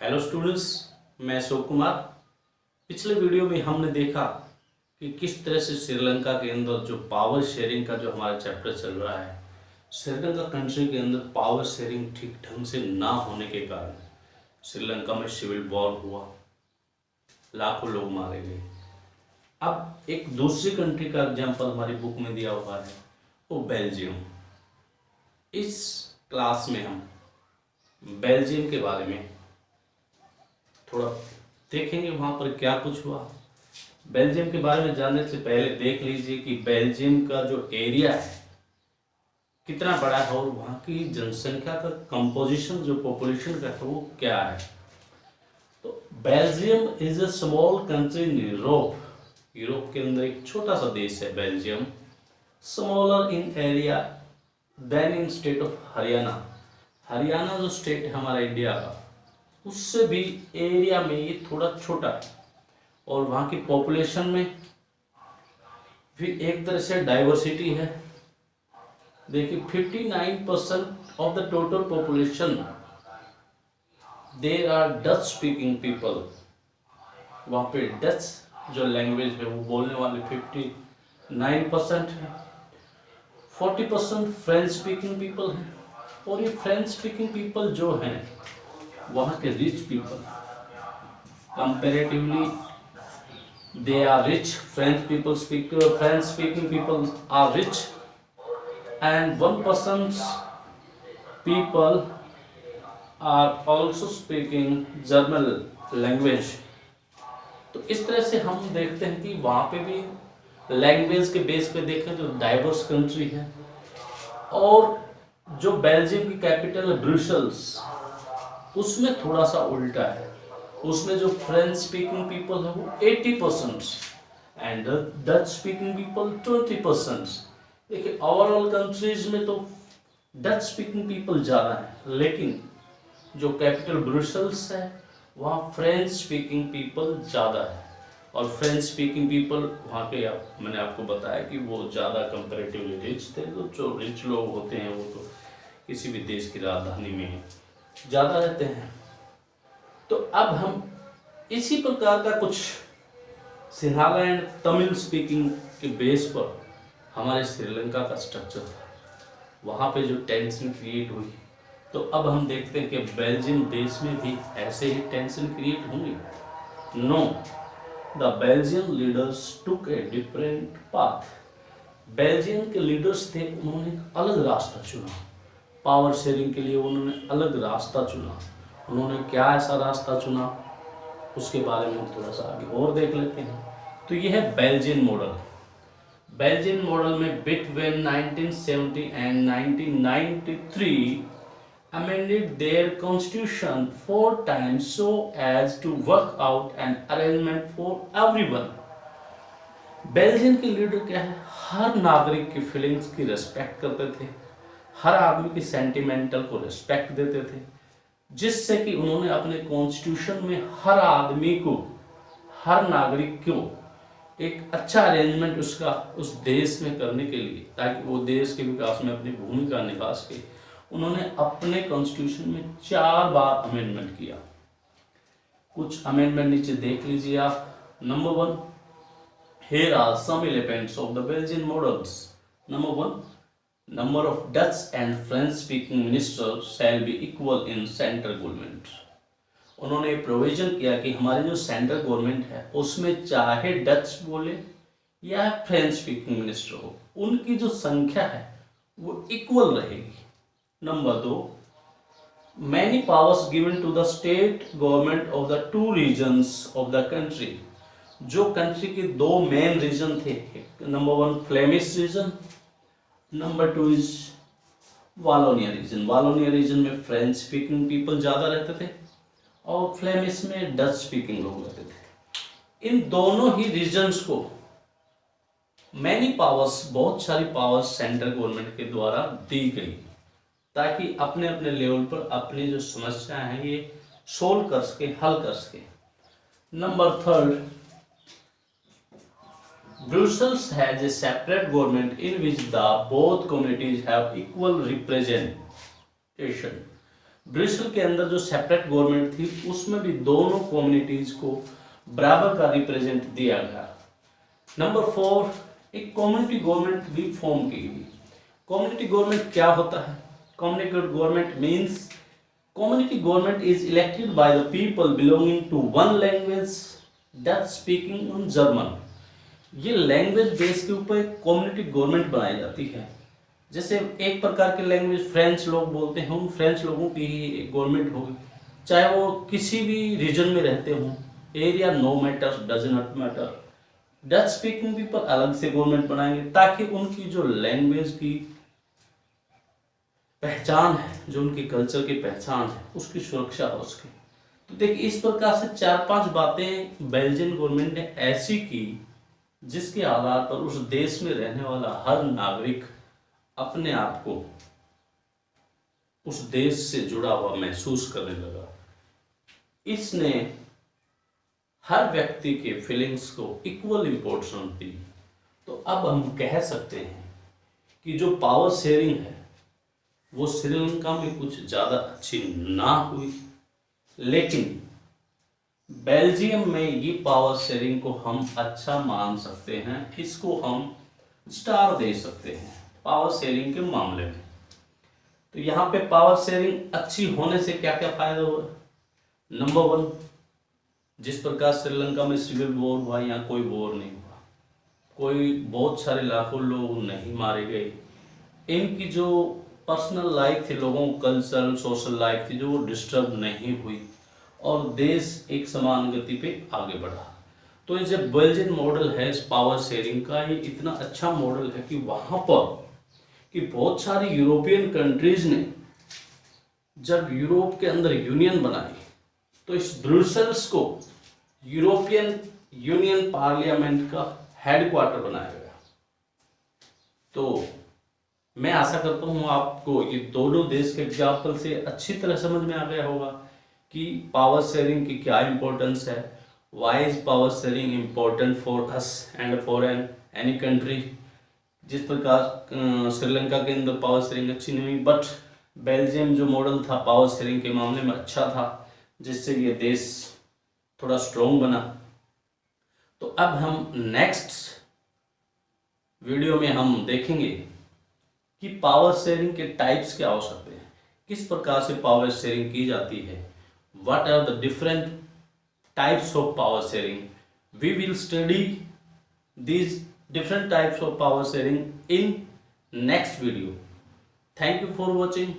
Hello students, मैं अशोक कुमार। पिछले video में हमने देखा कि किस तरह से श्रीलंका के अंदर जो पावर शेयरिंग का जो हमारा चैप्टर चल रहा है, श्रीलंका कंट्री के अंदर पावर शेयरिंग ठीक ढंग से ना होने के कारण श्रीलंका में सिविल वॉर हुआ, लाखों लोग मारे गए। अब एक दूसरी कंट्री का एग्जाम्पल हमारी बुक में दिया हुआ है, वो बेल्जियम। इस क्लास में हम बेल्जियम के बारे में थोड़ा देखेंगे, वहाँ पर क्या कुछ हुआ। बेल्जियम के बारे में जानने से पहले देख लीजिए कि बेल्जियम का जो एरिया है कितना बड़ा है और वहाँ की जनसंख्या का कंपोजिशन, जो पॉपुलेशन का है, वो क्या है। तो Belgium is a small country in Europe. Europe के अंदर एक छोटा सा देश है Belgium. Smaller in area than in state of Haryana. Haryana जो स्टेट है हमारा इंडिया का, उससे भी एरिया में ये थोड़ा छोटा है। और वहाँ की पॉपुलेशन में भी एक तरह से डाइवर्सिटी है। देखिए 59% of the total population there are Dutch speaking people. वहाँ पे डच जो लैंग्वेज है वो बोलने वाले 59% है। 40% फ्रेंच स्पीकिंग पीपल हैं। और ये फ्रेंच स्पीकिंग पीपल जो हैं वहाँ के rich people, comparatively they are rich. French speaking people are rich, and 1% people are also speaking German language. तो इस तरह से हम देखते हैं कि वहाँ पे भी लैंग्वेज के बेस पे देखें तो डाइवर्स कंट्री है। और जो बेल्जियम की कैपिटल है ब्रुसेल्स, उसमें थोड़ा सा उल्टा है। उसमें जो फ्रेंच स्पीकिंग पीपल है वो 80% एंड डच स्पीकिंग पीपल 20%। देखिए ओवरऑल कंट्रीज में तो डच स्पीकिंग पीपल ज़्यादा है, लेकिन जो कैपिटल ब्रुसेल्स है वहाँ फ्रेंच स्पीकिंग पीपल ज़्यादा है। और फ्रेंच स्पीकिंग पीपल वहाँ के मैंने आपको बताया कि वो ज़्यादा कंपेरेटिवली रिच थे। तो जो रिच लोग होते हैं वो तो किसी भी देश की राजधानी में ज़्यादा रहते हैं। तो अब हम इसी प्रकार का कुछ सिंहाला एंड तमिल स्पीकिंग के बेस पर हमारे श्रीलंका का स्ट्रक्चर था, वहाँ पे जो टेंशन क्रिएट हुई। तो अब हम देखते हैं कि बेल्जियम देश में भी ऐसे ही टेंशन क्रिएट होंगे। No, the Belgian leaders took a different path. Belgium के लीडर्स थे, उन्होंने एक अलग रास्ता चुना। पावर शेयरिंग के लिए उन्होंने अलग रास्ता चुना। उन्होंने क्या ऐसा रास्ता चुना, उसके बारे में हम थोड़ा सा आगे और देख लेते हैं। तो ये है बेल्जियन मॉडल। बेल्जियन मॉडल में between 1970 and 1993 amended their constitution 4 times so as to work out an arrangement for everyone. Belgium के लीडर क्या है, हर नागरिक की फीलिंग्स की रिस्पेक्ट करते थे, हर आदमी की सेंटिमेंटल को रिस्पेक्ट देते थे, जिससे कि उन्होंने अपने कॉन्स्टिट्यूशन में हर आदमी को, हर नागरिक को एक अच्छा अरेंजमेंट उसका उस देश में करने के लिए, ताकि वो देश के विकास में अपनी भूमिका निभा सके, उन्होंने अपने कॉन्स्टिट्यूशन में 4 बार अमेंडमेंट किया। कुछ अमेंडमेंट नीचे देख लीजिए आप। Number 1, here are some elements of the Belgian models. Number 1, number of Dutch and French speaking ministers shall be equal in central government. उन्होंने प्रोविजन किया कि हमारी जो सेंट्रल गवर्नमेंट है उसमें चाहे डच बोले या फ्रेंच स्पीकिंग मिनिस्टर हो, उनकी जो संख्या है वो इक्वल रहेगी। Number 2, many powers given to the state government of the 2 regions of the country. जो कंट्री के 2 मेन रीजन थे, number 1 Flemish region, number 2 is Wallonia region. Wallonia region में फ्रेंच स्पीकिंग पीपल ज़्यादा रहते थे और फ्लेमिश में डच स्पीकिंग लोग रहते थे। इन दोनों ही रीजन्स को मैनी पावर्स, बहुत सारी पावर्स सेंट्रल गवर्नमेंट के द्वारा दी गई, ताकि अपने अपने लेवल पर अपनी जो समस्याएं हैं ये सोल्व कर सके, हल कर सके। Number 3, Brussels has a separate government in which the both communities have equal representation. Britain के अंदर जो सेपरेट गवर्नमेंट थी उसमें भी दोनों कम्युनिटीज को बराबर का रिप्रेजेंट दिया गया। नंबर 4, एक कम्युनिटी गवर्नमेंट भी फॉर्म की गई। कम्युनिटी गवर्नमेंट क्या होता है? Community government means community government is elected by the people belonging to one language that speaking in German. ये लैंग्वेज बेस के ऊपर एक कम्युनिटी गवर्नमेंट बनाई जाती है। जैसे एक प्रकार के लैंग्वेज फ्रेंच लोग बोलते हैं, उन फ्रेंच लोगों की ही गवर्नमेंट होगी, चाहे वो किसी भी रीजन में रहते हों, area no matter, does not matter. Dutch speaking people अलग से गवर्नमेंट बनाएंगे ताकि उनकी जो लैंग्वेज की पहचान है, जो उनके कल्चर की पहचान है, उसकी सुरक्षा हो सके। तो देखिए इस प्रकार से 4-5 बातें बेल्जियन गवर्नमेंट ने ऐसी की जिसके आधार पर उस देश में रहने वाला हर नागरिक अपने आप को उस देश से जुड़ा हुआ महसूस करने लगा। इसने हर व्यक्ति के फीलिंग्स को इक्वल इम्पोर्टेंस दी। तो अब हम कह सकते हैं कि जो पावर शेयरिंग है वो श्रीलंका में कुछ ज़्यादा अच्छी ना हुई, लेकिन बेल्जियम में ये पावर शेयरिंग को हम अच्छा मान सकते हैं। इसको हम स्टार दे सकते हैं पावर शेयरिंग के मामले में। तो यहाँ पे पावर शेयरिंग अच्छी होने से क्या क्या फायदा हुआ? नंबर 1, जिस प्रकार श्रीलंका में सिविल वॉर हुआ, यहाँ कोई वॉर नहीं हुआ, कोई बहुत सारे लाखों लोग नहीं मारे गए। इनकी जो पर्सनल लाइफ थी, लोगों को कल्चरल सोशल लाइफ थी, जो वो डिस्टर्ब नहीं हुई और देश एक समान गति पे आगे बढ़ा। तो ये जो बेल्जियन मॉडल है इस पावर शेयरिंग का, ये इतना अच्छा मॉडल है कि वहाँ पर कि बहुत सारी यूरोपियन कंट्रीज ने जब यूरोप के अंदर यूनियन बनाई तो इस ब्रुसेल्स को यूरोपियन यूनियन पार्लियामेंट का हेडक्वार्टर बनाया गया। तो मैं आशा करता हूँ आपको ये दोनों देश के एग्जाम्पल से अच्छी तरह समझ में आ गया होगा कि पावर शेयरिंग की क्या इंपॉर्टेंस है। Why is power sharing important for us and for any country. जिस प्रकार श्रीलंका के अंदर पावर शेयरिंग अच्छी नहीं हुई, बट बेल्जियम जो मॉडल था पावर शेयरिंग के मामले में अच्छा था, जिससे ये देश थोड़ा स्ट्रॉन्ग बना। तो अब हम नेक्स्ट वीडियो में हम देखेंगे कि पावर शेयरिंग के टाइप्स क्या हो सकते हैं, किस प्रकार से पावर शेयरिंग की जाती है, what are the different types of power sharing. We will study these different types of power sharing in next video. Thank you for watching.